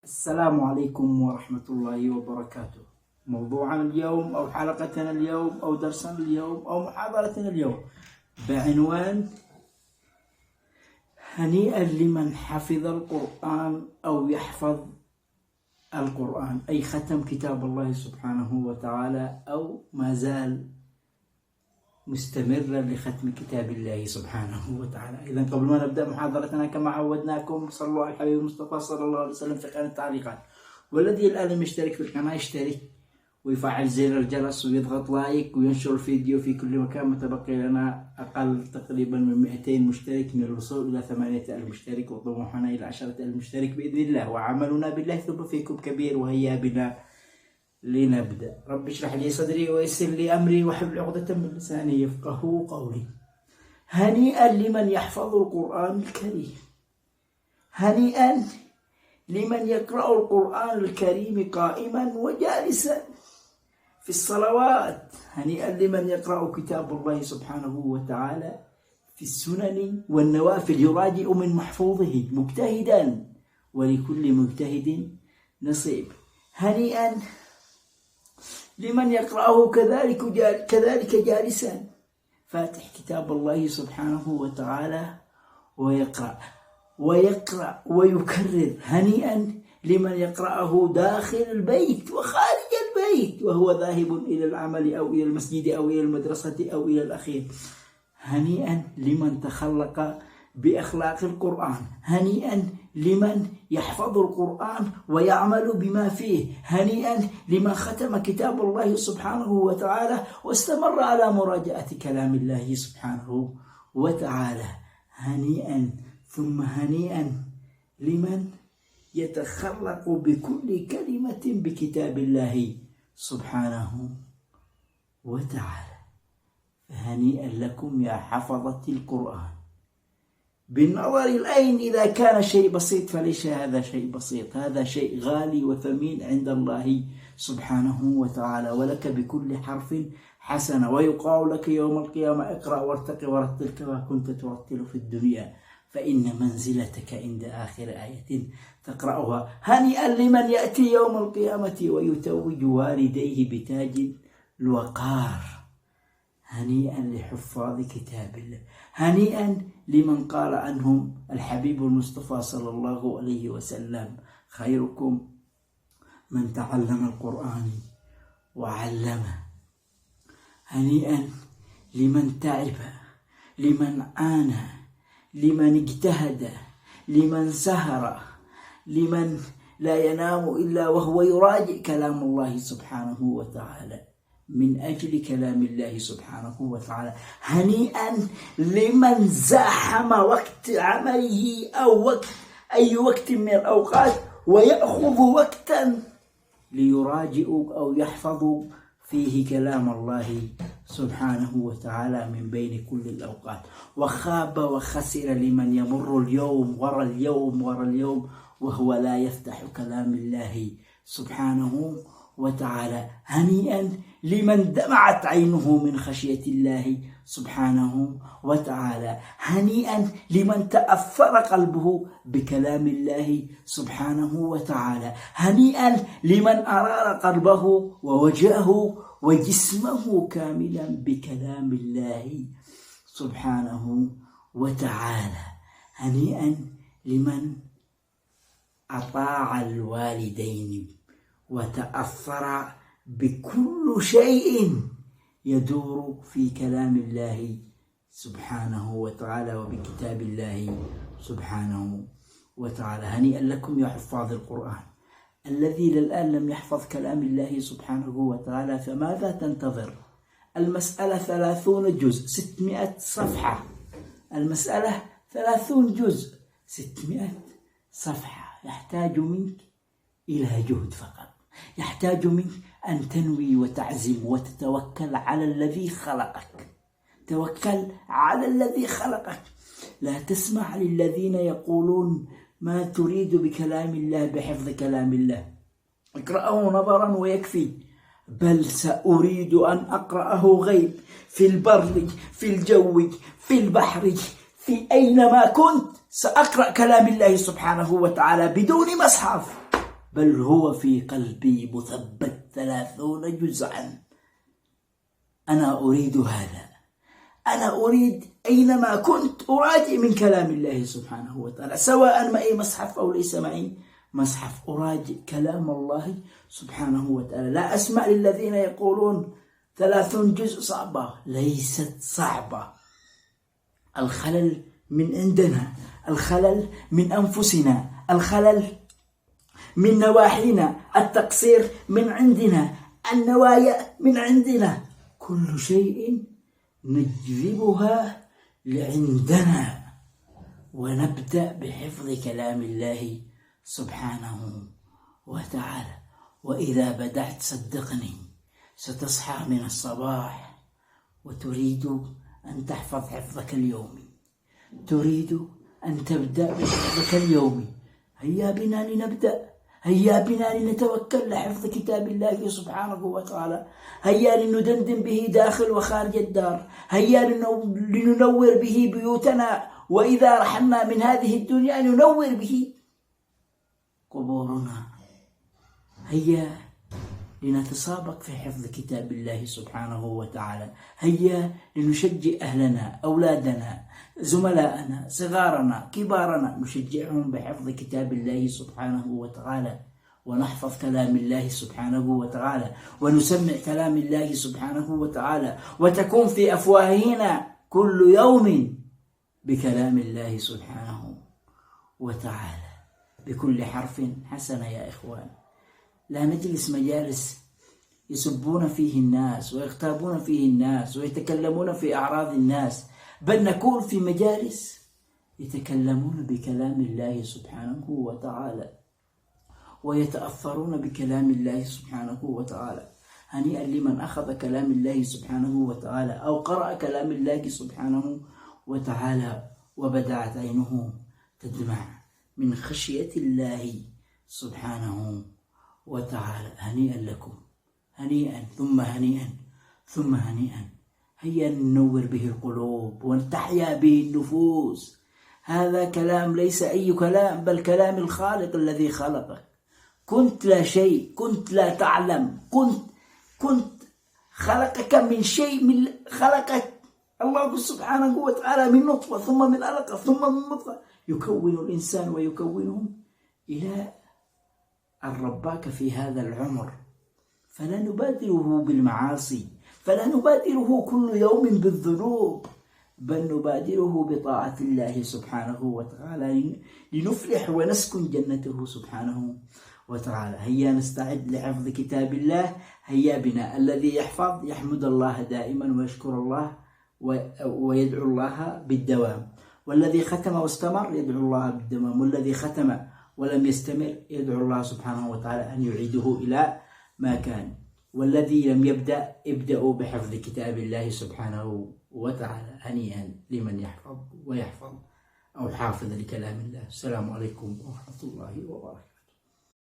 السلام عليكم ورحمة الله وبركاته. موضوعنا اليوم أو حلقتنا اليوم أو درسنا اليوم أو محاضرتنا اليوم بعنوان هنيئا لمن حفظ القرآن أو يحفظ القرآن، أي ختم كتاب الله سبحانه وتعالى أو ما زال مستمرا لختم كتاب الله سبحانه وتعالى. إذا قبل ما نبدأ محاضرتنا كما عودناكم صلوا على الحبيب المصطفى صلى الله عليه وسلم في قناة التعليقات، والذي الآن لم يشترك في القناة يشترك ويفعل زر الجرس ويضغط لايك وينشر الفيديو في كل مكان. متبقي لنا أقل تقريبا من 200 مشترك من الوصول إلى 8000 مشترك، وطموحنا إلى 10,000 مشترك بإذن الله، وعملنا بالله ثم فيكم كبير. وهيا بنا لنبدأ. رب اشرح لي صدري ويسر لي أمري واحلل عقدة من لساني يفقهوا قولي. هنيئا لمن يحفظ القرآن الكريم، هنيئا لمن يقرأ القرآن الكريم قائما وجالسا في الصلوات، هنيئا لمن يقرأ كتاب الله سبحانه وتعالى في السنن والنوافل، يراجع من محفوظه مجتهدا، ولكل مجتهد نصيب. هنيئا لمن يقرأه كذلك جالسا، فاتح كتاب الله سبحانه وتعالى ويقرأ ويكرر. هنيئا لمن يقرأه داخل البيت وخارج البيت وهو ذاهب إلى العمل أو إلى المسجد أو إلى المدرسة أو إلى الأخير. هنيئا لمن تخلق بأخلاق القرآن، هنيئا لمن يحفظ القرآن ويعمل بما فيه، هنيئا لمن ختم كتاب الله سبحانه وتعالى واستمر على مراجعة كلام الله سبحانه وتعالى. هنيئا ثم هنيئا لمن يتخلق بكل كلمة بكتاب الله سبحانه وتعالى. فهنيئا لكم يا حفظة القرآن. بالنظر العين إذا كان شيء بسيط فليس هذا شيء بسيط، هذا شيء غالي وثمين عند الله سبحانه وتعالى. ولك بكل حرف حسنة، ويقال لك يوم القيامة اقرأ وارتق ورتل كما كنت ترتل في الدنيا، فإن منزلتك عند آخر آية تقرأها. هنيئا لمن يأتي يوم القيامة ويتوج والديه بتاج الوقار. هنيئا لحفاظ كتاب الله، هنيئا لمن قال عنهم الحبيب المصطفى صلى الله عليه وسلم خيركم من تعلم القرآن وعلمه. هنيئا لمن تعب، لمن عانى، لمن اجتهد، لمن سهر، لمن لا ينام إلا وهو يراجع كلام الله سبحانه وتعالى من أجل كلام الله سبحانه وتعالى. هنيئا لمن زاحم وقت عمله أو أي وقت من الأوقات ويأخذ وقتا ليراجع أو يحفظ فيه كلام الله سبحانه وتعالى من بين كل الأوقات. وخاب وخسر لمن يمر اليوم ورا اليوم ورا اليوم وهو لا يفتح كلام الله سبحانه وتعالى. هنيئا لمن دمعت عينه من خشية الله سبحانه وتعالى. هنيئا لمن تأثر قلبه بكلام الله سبحانه وتعالى. هنيئا لمن أرار قلبه ووجهه وجسمه كاملا بكلام الله سبحانه وتعالى. هنيئا لمن أطاع الوالدين وتأثر بكل شيء يدور في كلام الله سبحانه وتعالى وبكتاب الله سبحانه وتعالى. هنيئا لكم يا حفاظ القرآن. الذي للآن لم يحفظ كلام الله سبحانه وتعالى فماذا تنتظر؟ المسألة 30 جزء 600 صفحة، المسألة 30 جزء 600 صفحة. يحتاج منك إلى جهد فقط، يحتاج منك أن تنوي وتعزم وتتوكل على الذي خلقك. توكل على الذي خلقك. لا تسمع للذين يقولون ما تريد بكلام الله بحفظ كلام الله، اقرأه نظرا ويكفي، بل سأريد أن أقرأه غيب في البر في الجو في البحر في أينما كنت، سأقرأ كلام الله سبحانه وتعالى بدون مصحف بل هو في قلبي مثبت 30 جزءا. أنا أريد هذا، أنا أريد أينما كنت أراجع من كلام الله سبحانه وتعالى، سواء معي مصحف أو ليس معي مصحف، أراجع كلام الله سبحانه وتعالى. لا أسمع للذين يقولون 30 جزء صعبة، ليست صعبة. الخلل من عندنا، الخلل من أنفسنا، الخلل من نواحينا، التقصير من عندنا، النوايا من عندنا، كل شيء نجذبها لعندنا، ونبدأ بحفظ كلام الله سبحانه وتعالى. وإذا بدأت صدقني ستصحى من الصباح وتريد أن تحفظ حفظك اليومي، تريد أن تبدأ بحفظك اليومي. هيا بنا لنبدأ، هيا بنا لنتوكل لحفظ كتاب الله سبحانه وتعالى، هيا لندندن به داخل وخارج الدار، هيا لننور به بيوتنا، وإذا رحلنا من هذه الدنيا ننور به قبورنا. هيا لنتسابق في حفظ كتاب الله سبحانه وتعالى، هيا لنشجع أهلنا، أولادنا، زملائنا، صغارنا، كبارنا، نشجعهم بحفظ كتاب الله سبحانه وتعالى، ونحفظ كلام الله سبحانه وتعالى، ونسمع كلام الله سبحانه وتعالى، وتكون في أفواهنا كل يوم بكلام الله سبحانه وتعالى بكل حرف حسنة. يا إخوان، لا نجلس مجالس يسبون فيه الناس ويغتابون فيه الناس ويتكلمون في أعراض الناس، بل نكون في مجالس يتكلمون بكلام الله سبحانه وتعالى ويتأثرون بكلام الله سبحانه وتعالى. هنيئا لمن أخذ كلام الله سبحانه وتعالى أو قرأ كلام الله سبحانه وتعالى وبدأت عينه تدمع من خشية الله سبحانه وتعالى. هنيئا لكم، هنيئا ثم هنيئا ثم هنيئا. هيا ننور به القلوب ونتحيا به النفوس. هذا كلام ليس أي كلام، بل كلام الخالق الذي خلقك. كنت لا شيء، كنت لا تعلم، كنت خلقك من شيء، من خلقك الله سبحانه وتعالى من نطفة، ثم من علقة، ثم من مضغة، يكون الإنسان ويكونهم إلى أن رباك في هذا العمر. فلا نبادره بالمعاصي، فلا نبادره كل يوم بالذنوب، بل نبادره بطاعة الله سبحانه وتعالى لنفلح ونسكن جنته سبحانه وتعالى. هيا نستعد لحفظ كتاب الله. هيا بنا، الذي يحفظ يحمد الله دائما ويشكر الله ويدعو الله بالدوام، والذي ختم واستمر يدعو الله بالدوام، والذي ختم ولم يستمر يدعو الله سبحانه وتعالى أن يعيده إلى ما كان، والذي لم يبدأ ابدأوا بحفظ كتاب الله سبحانه وتعالى. هنيئا لمن يحفظ ويحفظ أو حافظ لكلام الله. السلام عليكم ورحمة الله وبركاته.